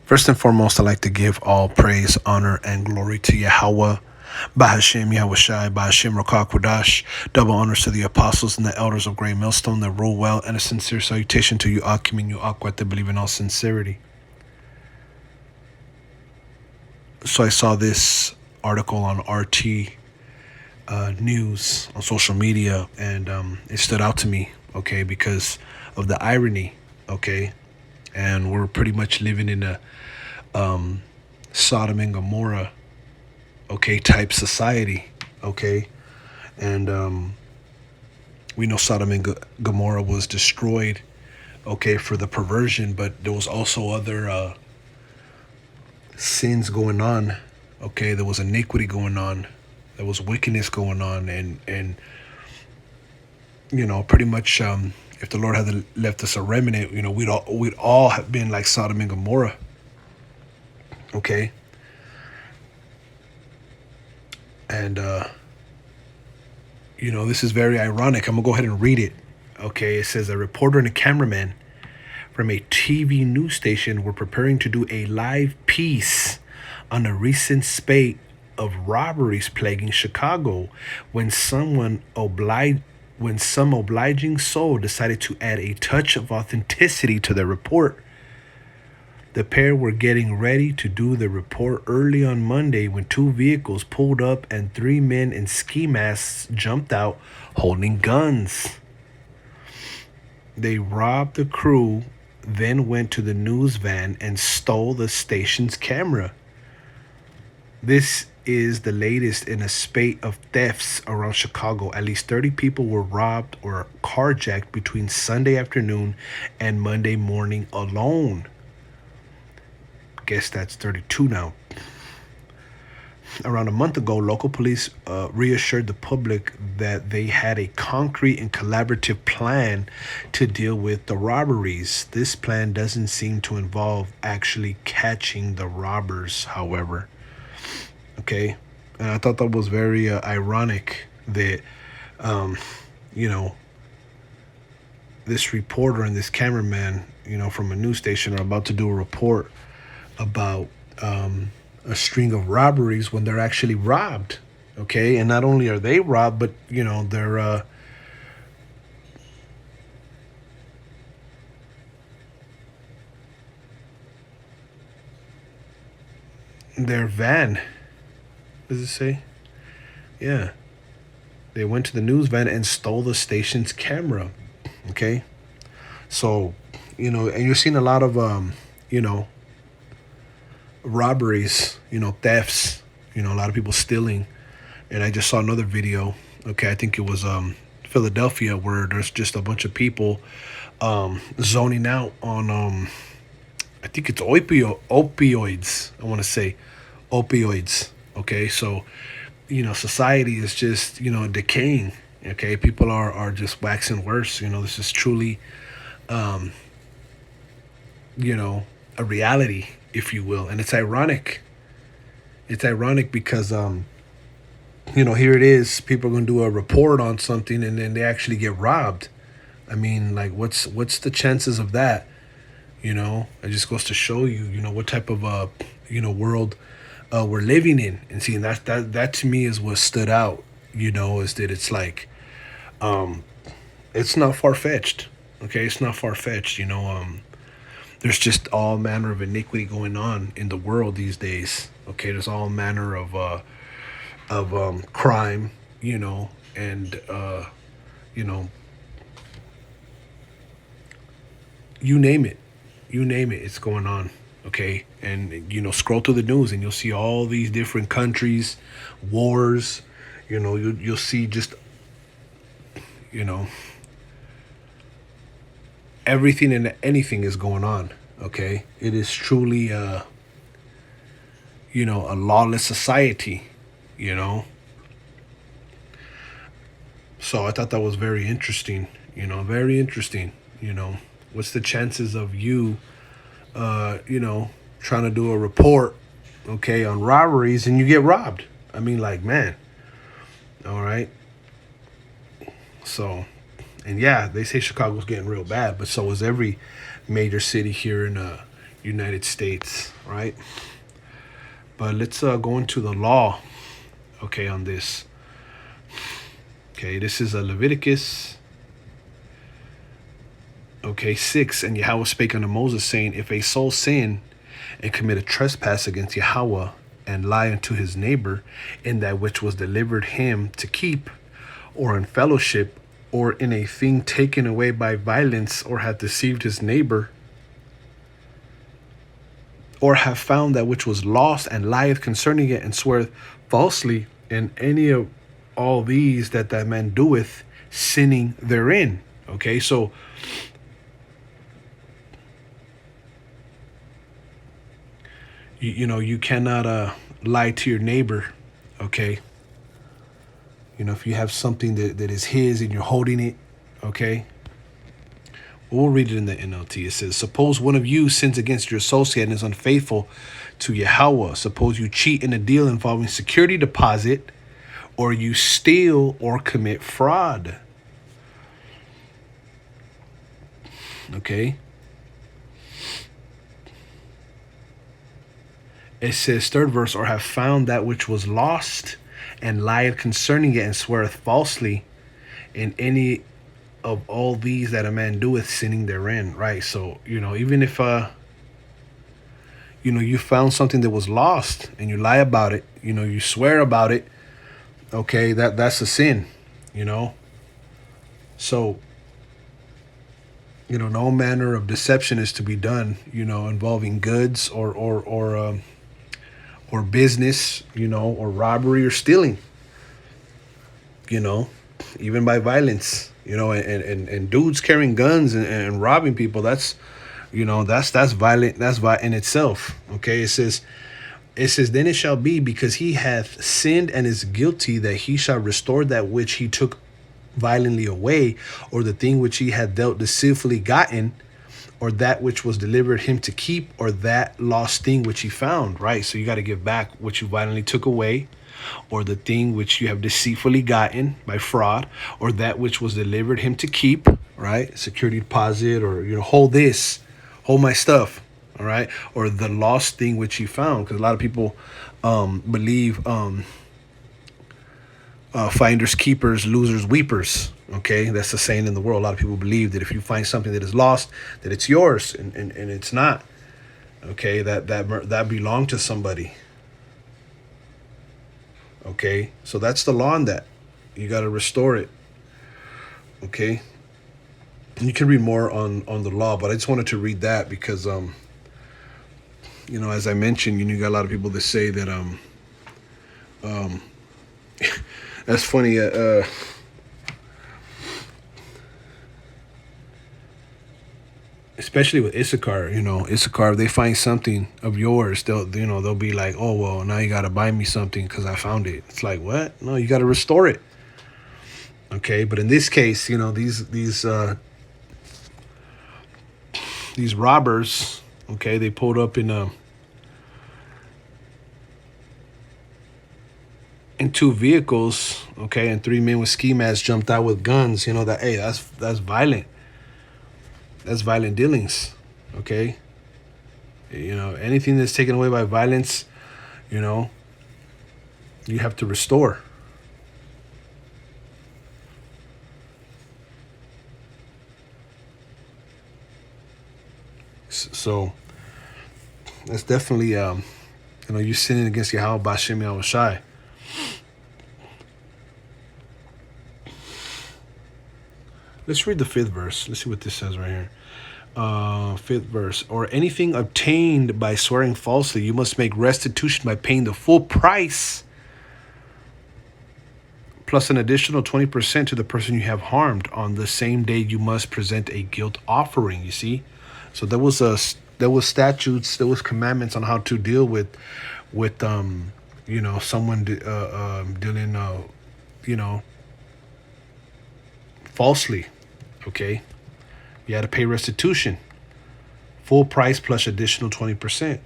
First and foremost, I'd like to give all praise, honor, and glory to Yahweh, Bahashem Yahushai, Bahashem Rokah Kodash. Double honors to the apostles and the elders of Great Millstone that rule well, and a sincere salutation to you, Akim and you, Akwat, that believe in all sincerity. So I saw this article on RT News on social media, and it stood out to me, okay, because of the irony, okay, and we're pretty much living in a Sodom and Gomorrah, okay, type society, okay, and we know Sodom and Gomorrah was destroyed, okay, for the perversion, but there was also other sins going on, okay. There was iniquity going on, there was wickedness going on, and pretty much, if the Lord had left us a remnant, we'd all have been like Sodom and Gomorrah, okay. And this is very ironic. I'm gonna go ahead and read it. Okay, it says a reporter and a cameraman from a TV news station were preparing to do a live piece on a recent spate of robberies plaguing Chicago when some obliging soul decided to add a touch of authenticity to the report. The pair were getting ready to do the report early on Monday when two vehicles pulled up and three men in ski masks jumped out holding guns. They robbed the crew, then went to the news van and stole the station's camera. This is the latest in a spate of thefts around Chicago. At least 30 people were robbed or carjacked between Sunday afternoon and Monday morning alone. Guess that's 32 now. Around a month ago, local police reassured the public that they had a concrete and collaborative plan to deal with the robberies. This plan doesn't seem to involve actually catching the robbers, however. Okay, and I thought that was very ironic that, this reporter and this cameraman, from a news station are about to do a report about a string of robberies when they're actually robbed, okay? And not only are they robbed, but their van, does it say? Yeah, they went to the news van and stole the station's camera, okay? So and you're seeing a lot of robberies, thefts, a lot of people stealing. And I just saw another video, okay, I think it was Philadelphia, where there's just a bunch of people zoning out on I think it's opioids. I want to say opioids. Okay, so society is just decaying. Okay, people are just waxing worse. This is truly a reality, if you will. And it's ironic. It's ironic because here it is, people are going to do a report on something and then they actually get robbed. I mean, like, what's the chances of that? It just goes to show you, what type of world we're living in. And seeing that to me is what stood out, is that it's like it's not far-fetched. Okay, it's not far-fetched. There's just all manner of iniquity going on in the world these days. Okay, there's all manner of crime, and you name it, it's going on. Okay, and scroll through the news and you'll see all these different countries, wars. You'll see just everything and anything is going on. Okay, it is truly a lawless society. So I thought that was very interesting. Very interesting. What's the chances of you trying to do a report, okay, on robberies and you get robbed? I mean, like, man. All right. So, and yeah, they say Chicago's getting real bad, but so is every major city here in United States, right? But let's go into the law, okay, on this. Okay, this is a Leviticus, okay, 6. And Yahweh spake unto Moses, saying, if a soul sin and commit a trespass against Yahweh, and lie unto his neighbor in that which was delivered him to keep, or in fellowship, or in a thing taken away by violence, or hath deceived his neighbor, or have found that which was lost, and lieth concerning it, and sweareth falsely, in any of all these that man doeth, sinning therein. Okay, so you cannot lie to your neighbor. Okay, if you have something that is his and you're holding it, okay. We'll read it in the NLT. It says, suppose one of you sins against your associate and is unfaithful to Yahweh. Suppose you cheat in a deal involving security deposit, or you steal or commit fraud. Okay. It says, third verse, or have found that which was lost, and lieth concerning it, and sweareth falsely, in any of all these that a man doeth, sinning therein. Right. So, even if you found something that was lost and you lie about it, you swear about it, okay, that's a sin, so no manner of deception is to be done, involving goods or business, or robbery or stealing, even by violence, and dudes carrying guns and robbing people. That's violent. That's violent in itself. Okay. It says, then it shall be, because he hath sinned and is guilty, that he shall restore that which he took violently away, or the thing which he had dealt deceitfully gotten, or that which was delivered him to keep, or that lost thing which he found. Right. So you got to give back what you violently took away, or the thing which you have deceitfully gotten by fraud, or that which was delivered him to keep. Right. Security deposit, or hold my stuff. All right. Or the lost thing which he found, because a lot of people believe finders keepers, losers weepers. Okay, that's the saying in the world. A lot of people believe that if you find something that is lost, that it's yours, and it's not. Okay, that belonged to somebody. Okay, so that's the law on that. You got to restore it. Okay, and you can read more on the law, but I just wanted to read that because as I mentioned, you got a lot of people that say that that's funny. Especially with Issachar, Issachar, if they find something of yours, they'll be like, oh, well, now you got to buy me something because I found it. It's like, what? No, you got to restore it. Okay. But in this case, these robbers, okay, they pulled up in two vehicles, okay, and 3 men with ski masks jumped out with guns. That's violent. That's violent dealings. Okay. Anything that's taken away by violence, you have to restore. So that's definitely, you sinning against Yahweh Bashem Yahweh Shai. Let's read the 5th verse. Let's see what this says right here. 5th verse. Or anything obtained by swearing falsely, you must make restitution by paying the full price, plus an additional 20% to the person you have harmed. On the same day, you must present a guilt offering. You see, so there was statutes, there was commandments on how to deal with someone dealing falsely. Okay, you had to pay restitution, full price plus additional 20%.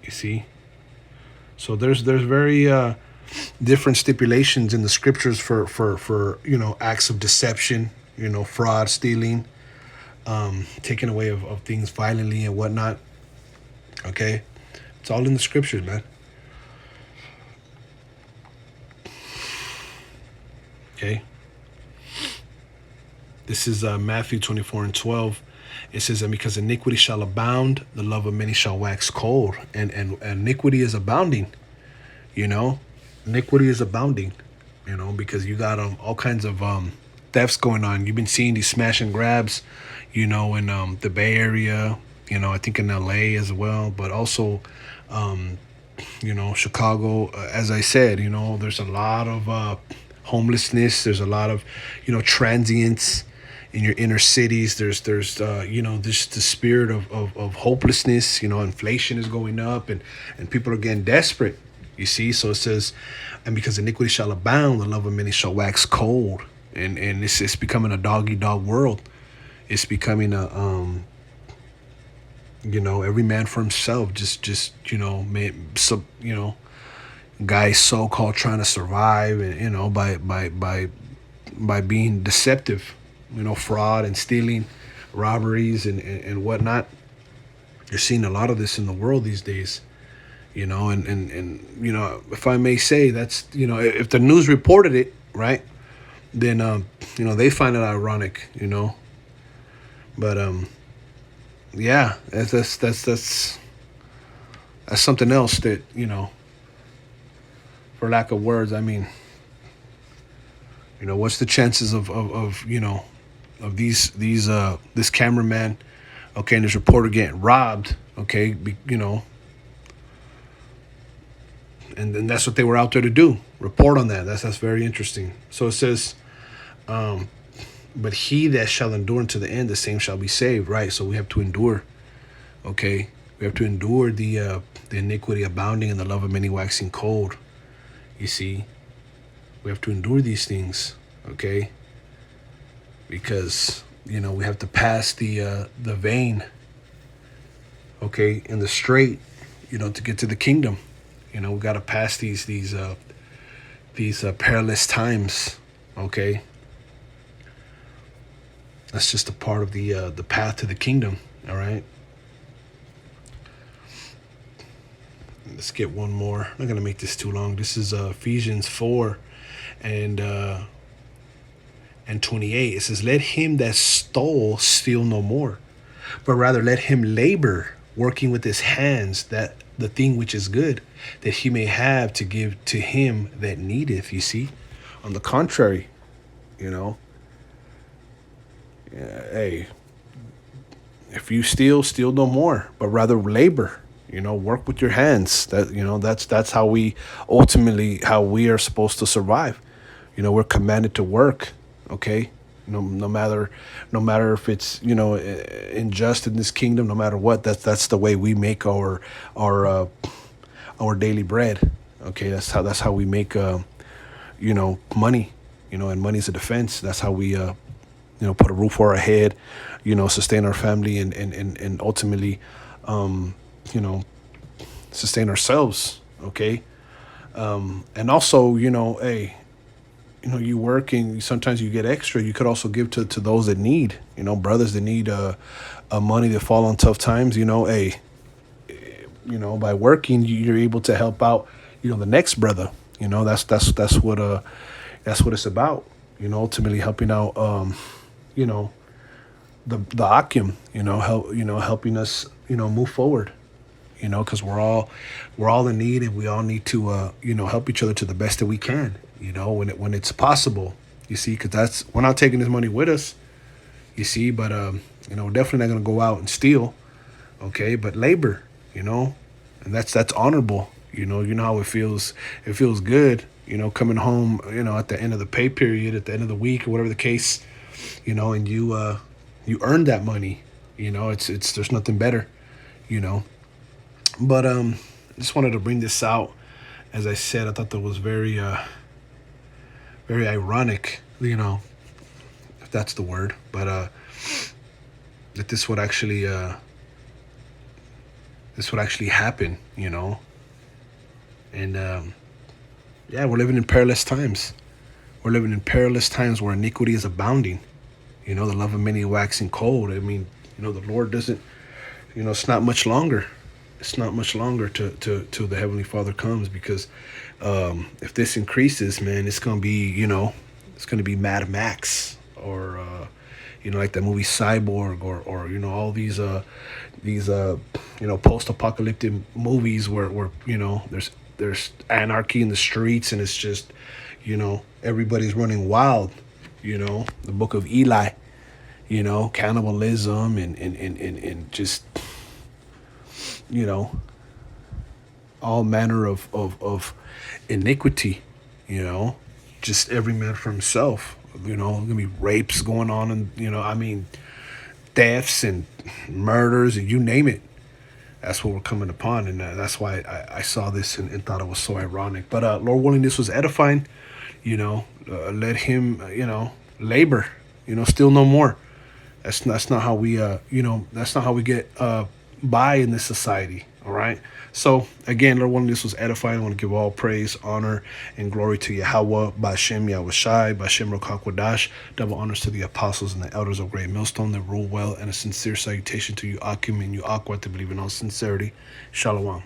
You see, so there's very different stipulations in the scriptures for acts of deception, fraud, stealing, taking away of things violently and whatnot. Okay, it's all in the scriptures, man. Okay, this is Matthew 24:12. It says, "And because iniquity shall abound, the love of many shall wax cold." And iniquity is abounding. You know, iniquity is abounding. Because you got all kinds of thefts going on. You've been seeing these smash and grabs, in the Bay Area. I think in LA as well, but also Chicago. As I said, there's a lot of homelessness. There's a lot of transients in your inner cities. There's this the spirit of hopelessness. Inflation is going up, and people are getting desperate. You see, so it says, and because iniquity shall abound, the love of many shall wax cold. And it's becoming a dog eat dog world. It's becoming a every man for himself. Just guys so called trying to survive, and by being deceptive, fraud and stealing, robberies and whatnot. You're seeing a lot of this in the world these days. And if I may say, that's if the news reported it, right, then they find it ironic, but yeah, that's something else that for lack of words. I mean, what's the chances of these this cameraman, okay, and this reporter getting robbed, okay, and then that's what they were out there to do, report on that. That's very interesting. So it says, but he that shall endure unto the end, the same shall be saved. Right. So we have to endure. Okay, we have to endure the iniquity abounding and the love of many waxing cold. You see, we have to endure these things. Okay, because we have to pass the vein. Okay, in the straight, to get to the kingdom. We got to pass these perilous times. Okay, that's just a part of the path to the kingdom. All right. Let's get one more. I'm not gonna make this too long. This is Ephesians 4 and 28. It says, "Let him that stole steal no more, but rather let him labor, working with his hands, that the thing which is good, that he may have to give to him that needeth." You see, on the contrary, hey, if you steal no more, but rather labor. Work with your hands. That's how we are supposed to survive. We're commanded to work. Okay, no matter if it's unjust in this kingdom, no matter what. That's the way we make our daily bread. Okay, that's how we make money. And money's a defense. That's how we put a roof over our head, sustain our family, and ultimately sustain ourselves. Okay, and also hey, you work and sometimes you get extra. You could also give to those that need, brothers that need money to fall on tough times. Hey, by working, you're able to help out the next brother. That's what it's about. Ultimately helping out the Akim, helping us move forward. Because we're all in need, and we all need to help each other to the best that we can. When it's possible. You see, because we're not taking this money with us. You see, but we're definitely not gonna go out and steal. Okay, but labor, and that's honorable. You know how it feels. It feels good. Coming home. At the end of the pay period, at the end of the week, or whatever the case. And you earn that money. It's there's nothing better. But I just wanted to bring this out. As I said, I thought that was very ironic, if that's the word. But that this would actually happen, And yeah, we're living in perilous times. We're living in perilous times where iniquity is abounding. The love of many waxing cold. I mean, the Lord doesn't, it's not much longer. It's not much longer to the Heavenly Father comes, because if this increases, man, it's gonna be, it's gonna be Mad Max, or like that movie Cyborg, or all these post-apocalyptic movies where there's anarchy in the streets, and it's just, everybody's running wild. The Book of Eli, cannibalism, and just, you know all manner of iniquity, just every man for himself. Gonna be rapes going on, and I mean, thefts and murders, and you name it. That's what we're coming upon, and that's why I saw this, and thought it was so ironic. But Lord willing, this was edifying. Let him, labor. Still no more. That's not how we that's not how we get by in this society. All right. So again, Lord willing, this was edifying. I want to give all praise, honor, and glory to Yahweh, Bashem Yahushai, Bashem Rokakwadash. Double honors to the apostles and the elders of Great Millstone that rule well, and a sincere salutation to you, Akim and you, Aqua, to believe in all sincerity. Shalom.